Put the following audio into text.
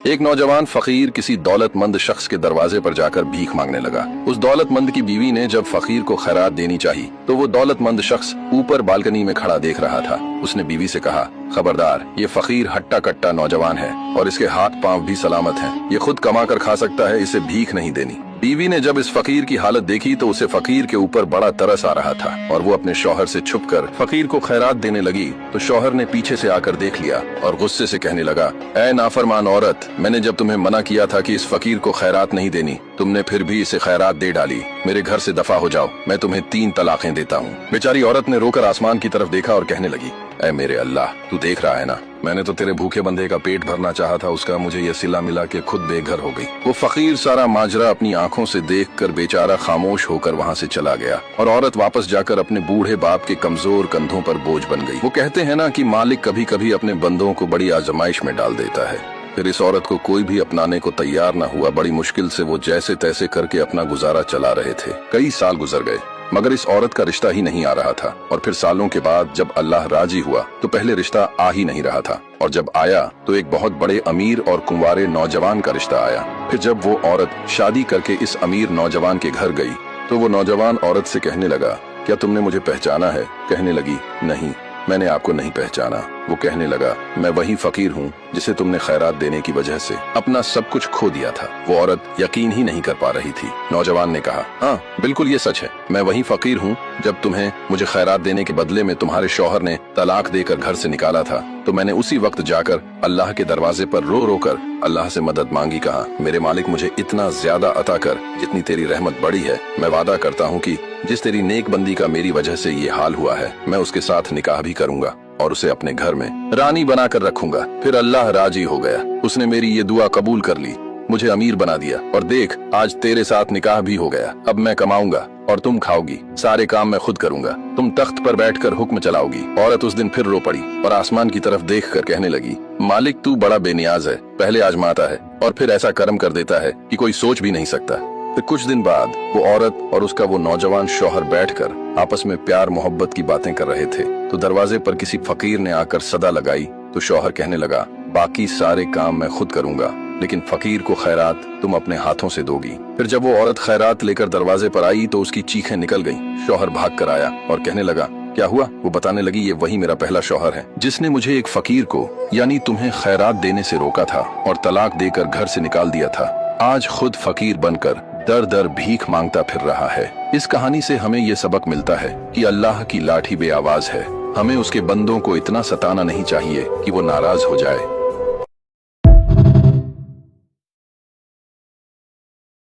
एक नौजवान फकीर किसी दौलतमंद शख्स के दरवाजे पर जाकर भीख मांगने लगा। उस दौलतमंद की बीवी ने जब फकीर को खैरात देनी चाहिए तो वो दौलतमंद शख्स ऊपर बालकनी में खड़ा देख रहा था। उसने बीवी से कहा, खबरदार, ये फकीर हट्टा कट्टा नौजवान है और इसके हाथ पांव भी सलामत हैं। ये खुद कमा कर खा सकता है, इसे भीख नहीं देनी। बीवी ने जब इस फकीर की हालत देखी तो उसे फकीर के ऊपर बड़ा तरस आ रहा था और वो अपने शौहर से छुपकर फकीर को खैरात देने लगी तो शौहर ने पीछे से आकर देख लिया और गुस्से से कहने लगा, ऐ नाफरमान औरत, मैंने जब तुम्हें मना किया था कि इस फकीर को खैरात नहीं देनी, तुमने फिर भी इसे खैरात दे डाली। मेरे घर से दफा हो जाओ, मैं तुम्हें 3 तलाकें देता हूँ। बेचारी औरत ने रोकर आसमान की तरफ देखा और कहने लगी, ऐ मेरे अल्लाह, तू देख रहा है ना, मैंने तो तेरे भूखे बंदे का पेट भरना चाहा था, उसका मुझे ये सिला मिला के खुद बेघर हो गई। वो फकीर सारा माजरा अपनी आंखों से देखकर बेचारा खामोश होकर वहाँ से चला गया और औरत वापस जाकर अपने बूढ़े बाप के कमजोर कंधों पर बोझ बन गई। वो कहते हैं ना कि मालिक कभी कभी अपने बंदों को बड़ी आजमाइश में डाल देता है। फिर इस औरत को कोई भी अपनाने को तैयार न हुआ। बड़ी मुश्किल से वो जैसे तैसे करके अपना गुजारा चला रहे थे। कई साल गुजर गए मगर इस औरत का रिश्ता ही नहीं आ रहा था और फिर सालों के बाद जब अल्लाह राजी हुआ तो पहले रिश्ता आ ही नहीं रहा था और जब आया तो एक बहुत बड़े अमीर और कुंवारे नौजवान का रिश्ता आया। फिर जब वो औरत शादी करके इस अमीर नौजवान के घर गई तो वो नौजवान औरत से कहने लगा, क्या तुमने मुझे पहचाना है? कहने लगी, नहीं, मैंने आपको नहीं पहचाना। वो कहने लगा, मैं वही फकीर हूँ जिसे तुमने खैरात देने की वजह से अपना सब कुछ खो दिया था। वो औरत यकीन ही नहीं कर पा रही थी। नौजवान ने कहा, हाँ बिल्कुल ये सच है, मैं वही फकीर हूँ। जब तुम्हें मुझे खैरात देने के बदले में तुम्हारे शौहर ने तलाक देकर घर से निकाला था तो मैंने उसी वक्त जाकर अल्लाह के दरवाजे पर रो रो कर अल्लाह से मदद मांगी। कहा, मेरे मालिक मुझे इतना ज्यादा अता कर जितनी तेरी रहमत बड़ी है। मैं वादा करता हूँ कि जिस तेरी नेक बंदी का मेरी वजह से ये हाल हुआ है, मैं उसके साथ निकाह भी करूंगा और उसे अपने घर में रानी बनाकर रखूंगा। फिर अल्लाह राजी हो गया, उसने मेरी ये दुआ कबूल कर ली, मुझे अमीर बना दिया और देख आज तेरे साथ निकाह भी हो गया। अब मैं कमाऊंगा और तुम खाओगी, सारे काम मैं खुद करूंगा, तुम तख्त पर बैठकर हुक्म चलाओगी। औरत उस दिन फिर रो पड़ी और आसमान की तरफ देखकर कहने लगी, मालिक तू बड़ा बेनियाज है, पहले आजमाता है और फिर ऐसा कर्म कर देता है कि कोई सोच भी नहीं सकता। फिर कुछ दिन बाद वो औरत और उसका वो नौजवान शौहर बैठकर आपस में प्यार मोहब्बत की बातें कर रहे थे तो दरवाजे पर किसी फकीर ने आकर सदा लगाई तो शौहर कहने लगा, बाकी सारे काम मैं खुद करूंगा लेकिन फकीर को खैरात तुम अपने हाथों से दोगी। फिर जब वो औरत खैरात लेकर दरवाजे पर आई तो उसकी चीखें निकल गईं। शौहर भाग कर आया और कहने लगा, क्या हुआ? वो बताने लगी, ये वही मेरा पहला शौहर है जिसने मुझे एक फकीर को यानी तुम्हें खैरात देने से रोका था और तलाक देकर घर से निकाल दिया था। आज खुद फकीर बनकर दर दर भीख मांगता फिर रहा है। इस कहानी से हमें ये सबक मिलता है कि अल्लाह की लाठी बेआवाज है। हमें उसके बंदों को इतना सताना नहीं चाहिए कि वो नाराज हो जाए।